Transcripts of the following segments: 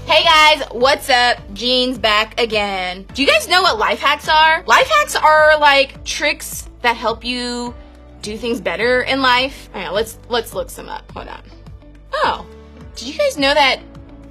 Hey guys, what's up? Jean's back again. Do you guys know what life hacks are? Life hacks are like tricks that help you do things better in life. All right, let's look some up. Hold on. Oh, did you guys know that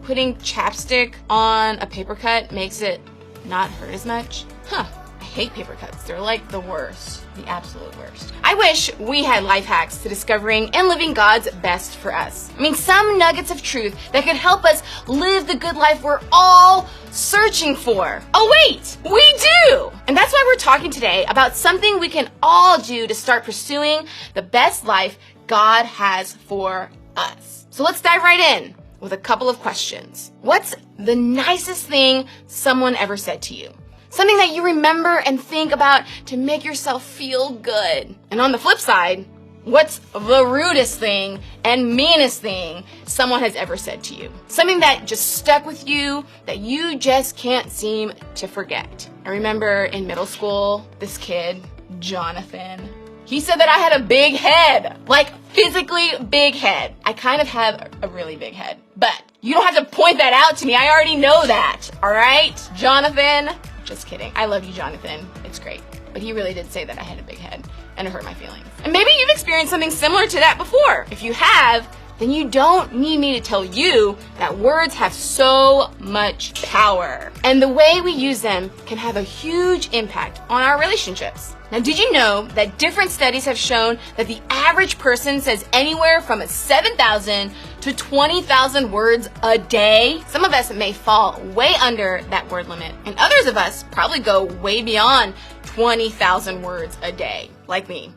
putting chapstick on a paper cut makes it not hurt as much? Huh. I hate paper cuts. They're like the worst. The absolute worst. I wish we had life hacks to discovering and living God's best for us. I mean, some nuggets of truth that could help us live the good life we're all searching for. Oh wait, we do! And that's why we're talking today about something we can all do to start pursuing the best life God has for us. So let's dive right in with a couple of questions. What's the nicest thing someone ever said to you? Something that you remember and think about to make yourself feel good. And on the flip side, what's the rudest thing and meanest thing someone has ever said to you? Something that just stuck with you that you just can't seem to forget. I remember in middle school, this kid, Jonathan, he said that I had a big head, like physically big head. I kind of have a really big head, but you don't have to point that out to me. I already know that, all right, Jonathan? Just kidding. I love you, Jonathan. It's great. But he really did say that I had a big head, and it hurt my feelings. And maybe you've experienced something similar to that before. If you have, then you don't need me to tell you that words have so much power. And the way we use them can have a huge impact on our relationships. Now, did you know that different studies have shown that the average person says anywhere from 7,000 to 20,000 words a day? Some of us may fall way under that word limit, and others of us probably go way beyond 20,000 words a day. Like me,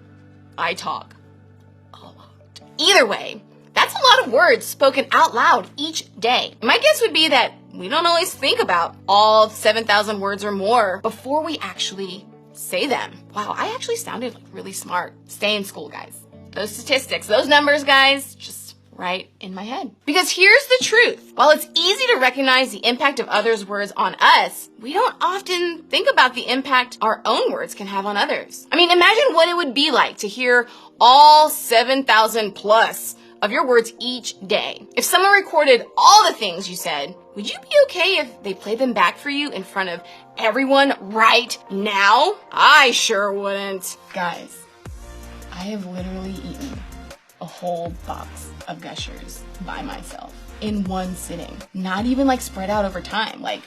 I talk a lot. Either way, that's a lot of words spoken out loud each day. My guess would be that we don't always think about all 7,000 words or more before we actually say them. Wow, I actually sounded like really smart. Stay in school, guys. Those statistics, those numbers, guys, just right in my head. Because here's the truth. While it's easy to recognize the impact of others' words on us, we don't often think about the impact our own words can have on others. I mean, imagine what it would be like to hear all 7,000 plus of your words each day. If someone recorded all the things you said, would you be okay if they played them back for you in front of everyone right now? I sure wouldn't. Guys, I have literally eaten a whole box of Gushers by myself in one sitting. Not even like spread out over time. Like,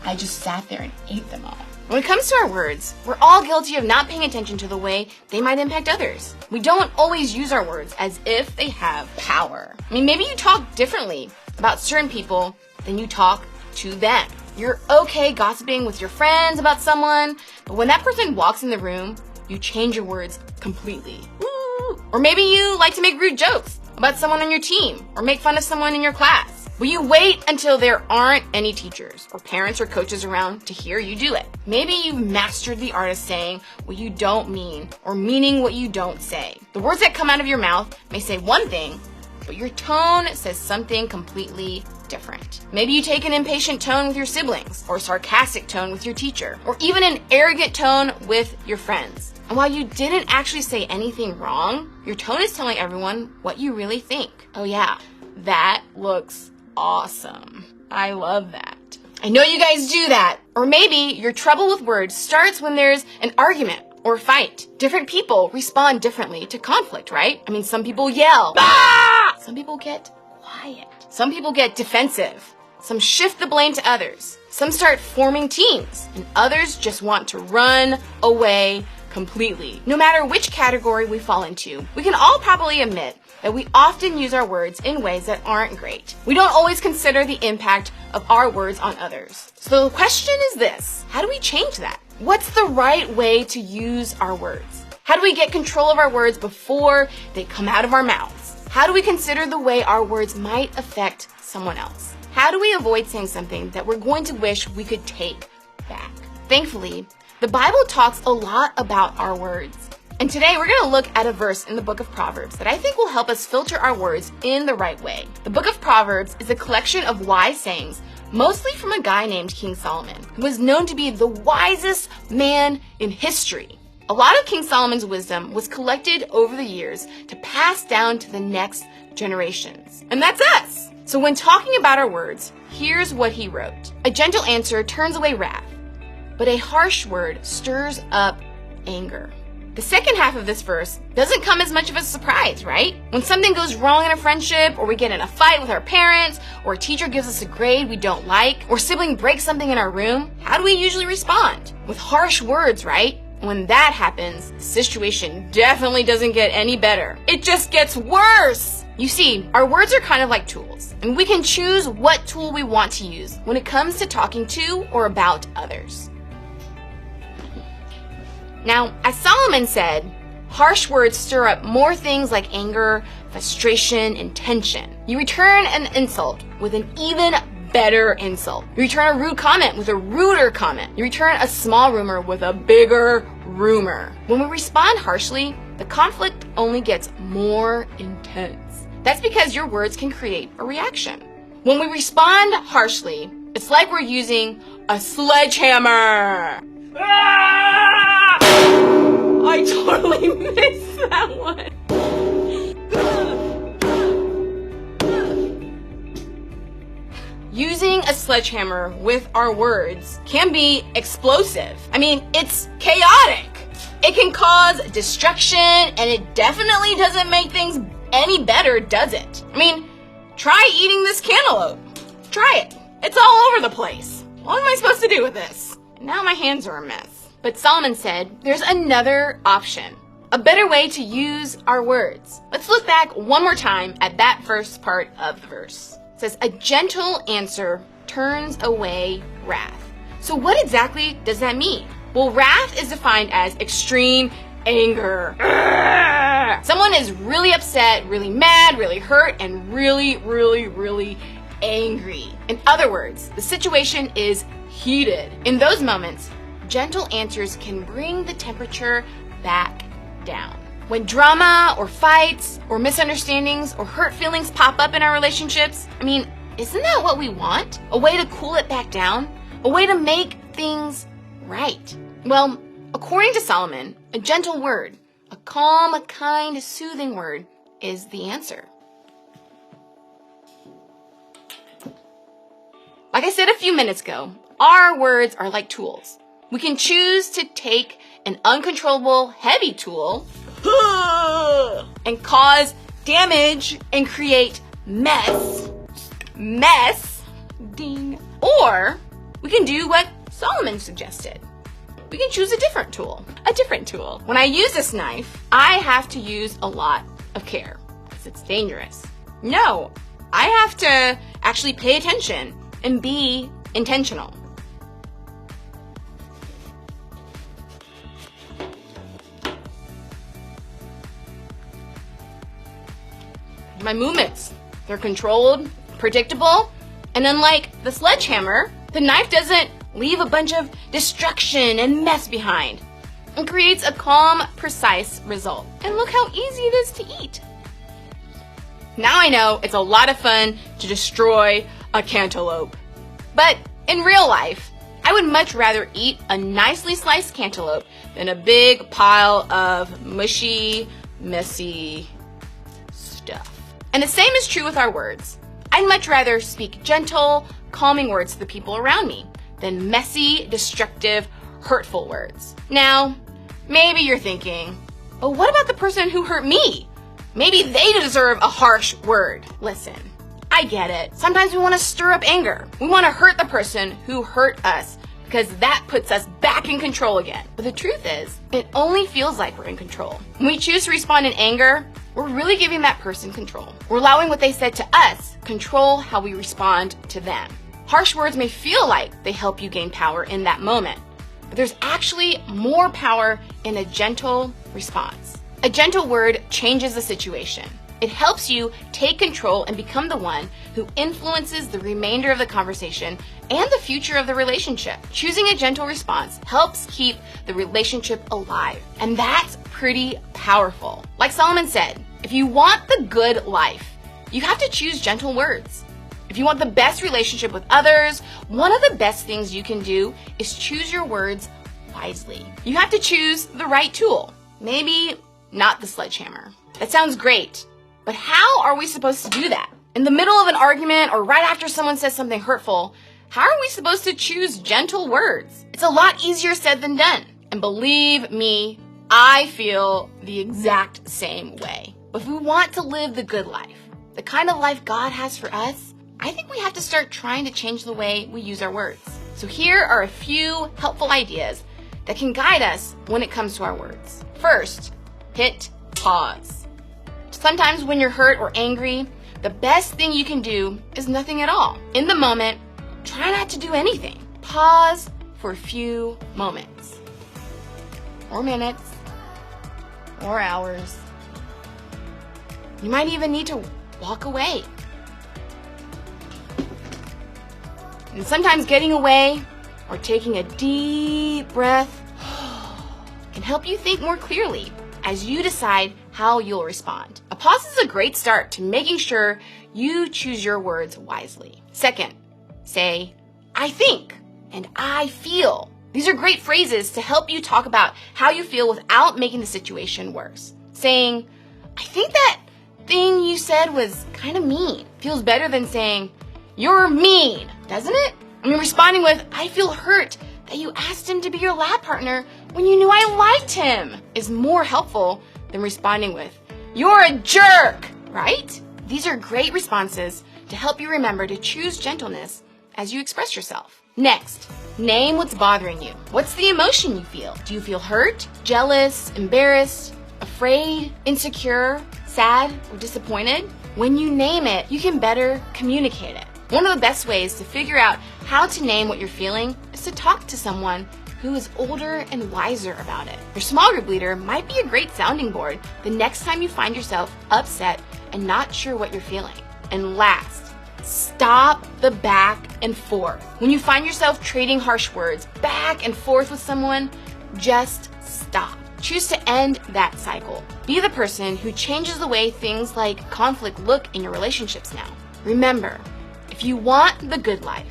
I just sat there and ate them all. When it comes to our words, we're all guilty of not paying attention to the way they might impact others. We don't always use our words as if they have power. I mean, maybe you talk differently about certain people than you talk to them. You're okay gossiping with your friends about someone, but when that person walks in the room, you change your words completely. Woo! Or maybe you like to make rude jokes about someone on your team or make fun of someone in your class. Will you wait until there aren't any teachers or parents or coaches around to hear you do it? Maybe you've mastered the art of saying what you don't mean or meaning what you don't say. The words that come out of your mouth may say one thing, but your tone says something completely different. Maybe you take an impatient tone with your siblings, or a sarcastic tone with your teacher, or even an arrogant tone with your friends. And while you didn't actually say anything wrong, your tone is telling everyone what you really think. Oh yeah, that looks awesome. I love that. I know you guys do that. Or maybe your trouble with words starts when there's an argument or fight. Different people respond differently to conflict, right? I mean, some people yell. Ah! Some people get quiet. Some people get defensive. Some shift the blame to others. Some start forming teams, and others just want to run away completely. No matter which category we fall into, we can all probably admit that we often use our words in ways that aren't great. We don't always consider the impact of our words on others. So the question is this: how do we change that? What's the right way to use our words? How do we get control of our words before they come out of our mouths? How do we consider the way our words might affect someone else? How do we avoid saying something that we're going to wish we could take back? Thankfully, the Bible talks a lot about our words. And today we're going to look at a verse in the book of Proverbs that I think will help us filter our words in the right way. The book of Proverbs is a collection of wise sayings, mostly from a guy named King Solomon, who was known to be the wisest man in history. A lot of King Solomon's wisdom was collected over the years to pass down to the next generations. And that's us. So when talking about our words, here's what he wrote. A gentle answer turns away wrath, but a harsh word stirs up anger. The second half of this verse doesn't come as much of a surprise, right? When something goes wrong in a friendship, or we get in a fight with our parents, or a teacher gives us a grade we don't like, or sibling breaks something in our room, how do we usually respond? With harsh words, right? When that happens, the situation definitely doesn't get any better. It just gets worse! You see, our words are kind of like tools, and we can choose what tool we want to use when it comes to talking to or about others. Now, as Solomon said, harsh words stir up more things like anger, frustration, and tension. You return an insult with an even better insult. You return a rude comment with a ruder comment. You return a small rumor with a bigger rumor. When we respond harshly, the conflict only gets more intense. That's because your words can create a reaction. When we respond harshly, it's like we're using a sledgehammer. Ah! I totally missed that one. Using a sledgehammer with our words can be explosive. I mean, it's chaotic. It can cause destruction, and it definitely doesn't make things any better, does it? I mean, try eating this cantaloupe. Try it. It's all over the place. What am I supposed to do with this? Now my hands are a mess. But Solomon said there's another option, a better way to use our words. Let's look back one more time at that first part of the verse. It says, a gentle answer turns away wrath. So what exactly does that mean? Well, wrath is defined as extreme anger. Someone is really upset, really mad, really hurt, and really, really, really angry. In other words, the situation is heated. In those moments, gentle answers can bring the temperature back down. When drama or fights or misunderstandings or hurt feelings pop up in our relationships, I mean, isn't that what we want? A way to cool it back down? A way to make things right? Well, according to Solomon, a gentle word, a calm, a kind, soothing word is the answer. Like I said a few minutes ago, our words are like tools. We can choose to take an uncontrollable, heavy tool and cause damage and create mess, ding. Or we can do what Solomon suggested. We can choose a different tool. When I use this knife, I have to use a lot of care because it's dangerous. No, I have to actually pay attention and be intentional. My movements, they're controlled, predictable, and unlike the sledgehammer, the knife doesn't leave a bunch of destruction and mess behind and creates a calm, precise result. And look how easy it is to eat. Now I know it's a lot of fun to destroy a cantaloupe. But in real life, I would much rather eat a nicely sliced cantaloupe than a big pile of mushy, messy stuff. And the same is true with our words. I'd much rather speak gentle, calming words to the people around me than messy, destructive, hurtful words. Now, maybe you're thinking, but what about the person who hurt me? Maybe they deserve a harsh word. Listen, I get it. Sometimes we want to stir up anger. We want to hurt the person who hurt us because that puts us back in control again. But the truth is, it only feels like we're in control. When we choose to respond in anger, we're really giving that person control. We're allowing what they said to us control how we respond to them. Harsh words may feel like they help you gain power in that moment, but there's actually more power in a gentle response. A gentle word changes the situation. It helps you take control and become the one who influences the remainder of the conversation and the future of the relationship. Choosing a gentle response helps keep the relationship alive, and that's pretty powerful. Like Solomon said, if you want the good life, you have to choose gentle words. If you want the best relationship with others, one of the best things you can do is choose your words wisely. You have to choose the right tool. Maybe not the sledgehammer. That sounds great, but how are we supposed to do that? In the middle of an argument or right after someone says something hurtful, how are we supposed to choose gentle words? It's a lot easier said than done. And believe me, I feel the exact same way. But if we want to live the good life, the kind of life God has for us, I think we have to start trying to change the way we use our words. So here are a few helpful ideas that can guide us when it comes to our words. First, hit pause. Sometimes when you're hurt or angry, the best thing you can do is nothing at all. In the moment, try not to do anything. Pause for a few moments, or minutes, or hours. You might even need to walk away. And sometimes getting away or taking a deep breath can help you think more clearly as you decide how you'll respond. A pause is a great start to making sure you choose your words wisely. Second, say, I think and I feel. These are great phrases to help you talk about how you feel without making the situation worse. Saying, I think that thing you said was kind of mean feels better than saying, you're mean, doesn't it? I mean, responding with, I feel hurt that you asked him to be your lab partner when you knew I liked him is more helpful than responding with, you're a jerk, right? These are great responses to help you remember to choose gentleness as you express yourself. Next, name what's bothering you. What's the emotion you feel? Do you feel hurt, jealous, embarrassed, afraid, insecure, sad, or disappointed? When you name it, you can better communicate it. One of the best ways to figure out how to name what you're feeling is to talk to someone who is older and wiser about it. Your small group leader might be a great sounding board the next time you find yourself upset and not sure what you're feeling. And last, stop the back and forth. When you find yourself trading harsh words back and forth with someone, just stop. Choose to end that cycle. Be the person who changes the way things like conflict look in your relationships now. Remember, if you want the good life,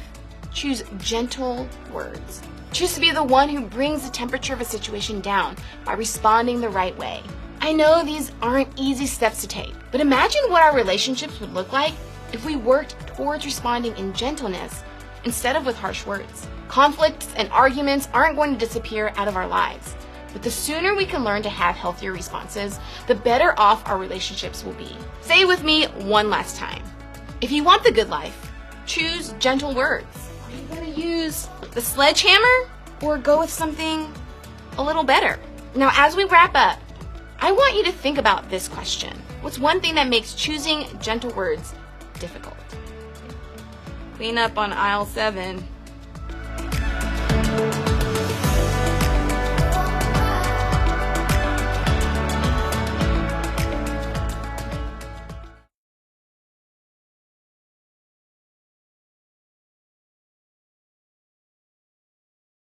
choose gentle words. Choose to be the one who brings the temperature of a situation down by responding the right way. I know these aren't easy steps to take, but imagine what our relationships would look like if we worked towards responding in gentleness instead of with harsh words. Conflicts and arguments aren't going to disappear out of our lives, but the sooner we can learn to have healthier responses, the better off our relationships will be. Say it with me one last time. If you want the good life, choose gentle words. Are you going to use the sledgehammer or go with something a little better? Now, as we wrap up, I want you to think about this question. What's one thing that makes choosing gentle words difficult? Clean up on aisle 7.